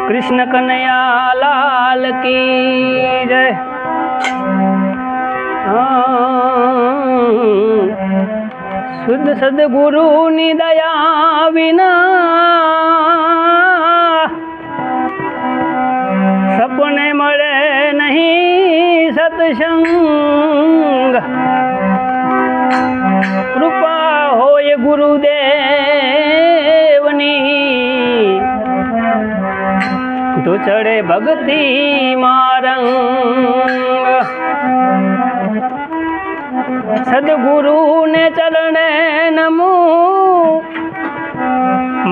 कृष्ण कन्हैया लाल की जय। शुद्ध सद्गुरु नि दया विना सपने मळे नहीं सत्संग। कृपा होय गुरुदेवनी तो चढ़े भक्ति मारंग। सद्गुरु ने चरणे नमो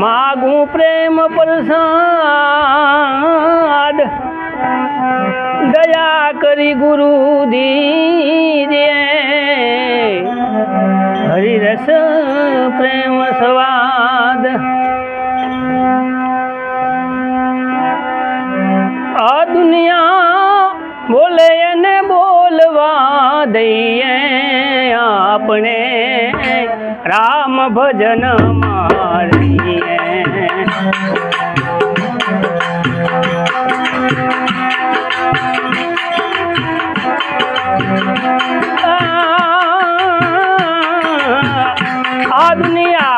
मागू प्रेम प्रसाद। दया करी गुरु दीजिए हरि रस प्रेम स्वाद। आ दुनिया बोले ने बोलवा दइए आपने राम भजन मारिए। आ दुनिया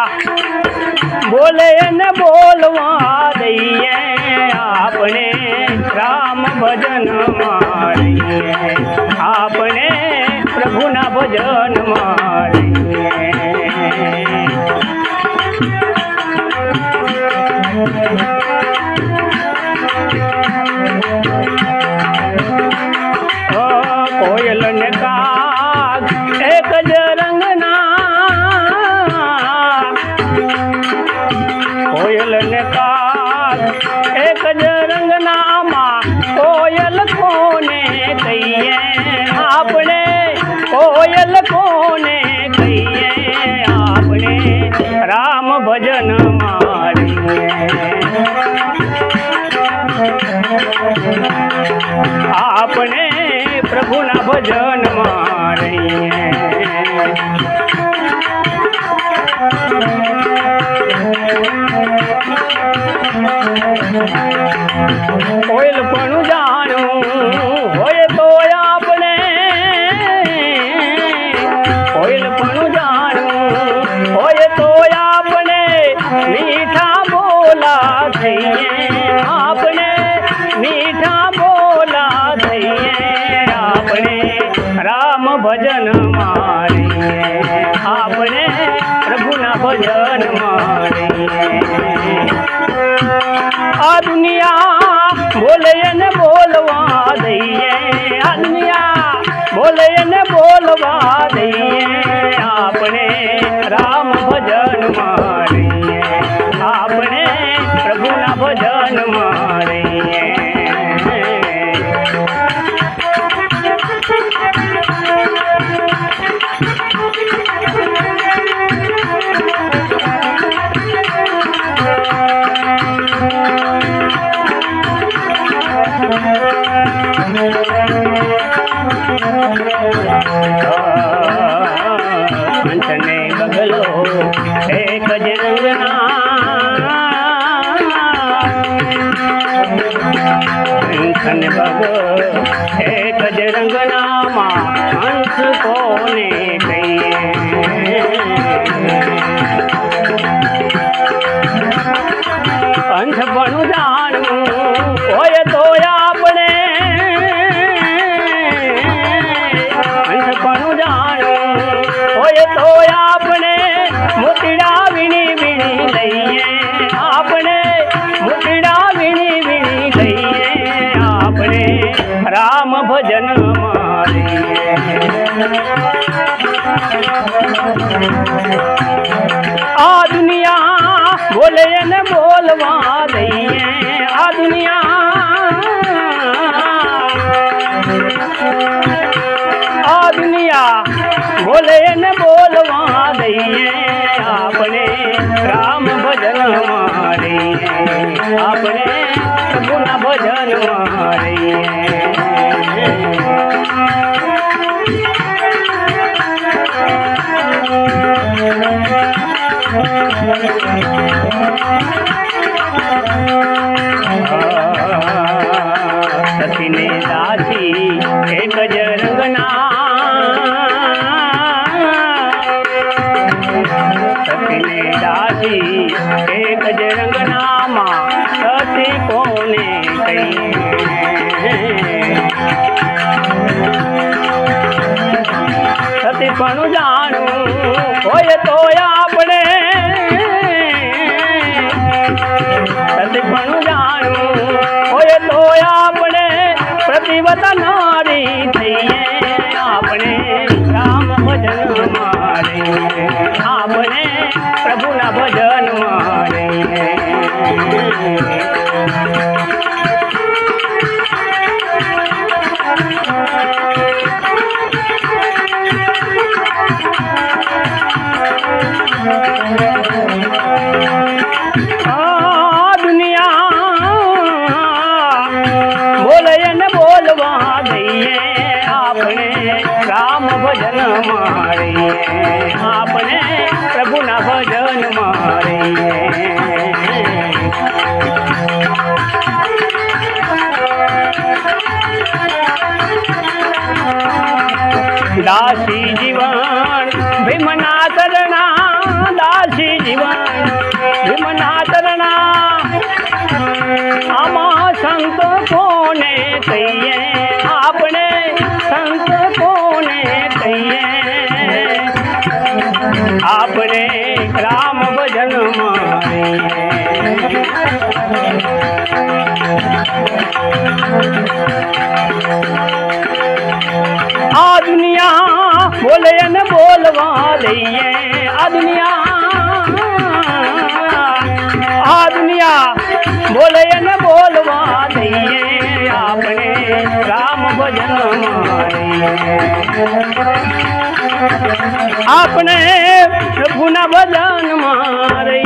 बोले न बोलवा दइए आपने राम भजन मारिए। आपने प्रभु ना भजन मारिए। कोयल ने काग एक जरंगना। कोयल ने काग एक जरंगना माँ कोयल कोने कहिए। आपने कोयल कोने कहिए आपने राम भजन मारिए। आपने प्रभु ना भजन मारिए। कोयल पण जानू होए तो आपने। कोयल पण जानू होए तो आपने मीठा बोला थइए। आपने मीठा बोला थइए आपने राम भजन मारिए। आपने प्रभु ना भजन मारिए। आ दुनिया बोले न बोलवा दइए। आ दुनिया बोले न बोलवा दइए आपने राम भजन मारिए। आपने प्रभु ना भजन मारिए। कंचने बगलो एक जरंगना। कंचन बगलो एक जरंगना माँ हंस कोने कहिए। हंस बनू जानू होए तो आपने। हंस बनू जानू होए तो आपने मोतिड़ा विनी विनी लइए। आपने मोतिड़ा विनी विनी लइए आपने राम भजन मारिए। आ दुनिया बोले न बोलवा दइए। आ दुनिया आ दुनिया बोले न बोलवा दइए आपने राम भजन मारिए। आपने प्रभु ना भजन मारिए। આમાં સતી કોને કહીએ સતી પણ જાણું હોય તો આપણે સતી પણ જાણું હોય તો આપણે પ્રતિવત નારી થઈએ આપણે રામ ભજન મારે આપણે પ્રભુના ભજન મારે राम भजन मारे आपने प्रभु ना भजन मारे दासी जीवन भीमना चरणा दासी जीवन भीमना चरणा आमा संत कोने कहिए आपने संत कोने कहिए आपने राम भजन मारे आ दुनिया बोले न बोलवा दइए आ दुनिया बोले न बोलवा दइए आपने राम भजन मारे आपने प्रभु ना भजन मारे।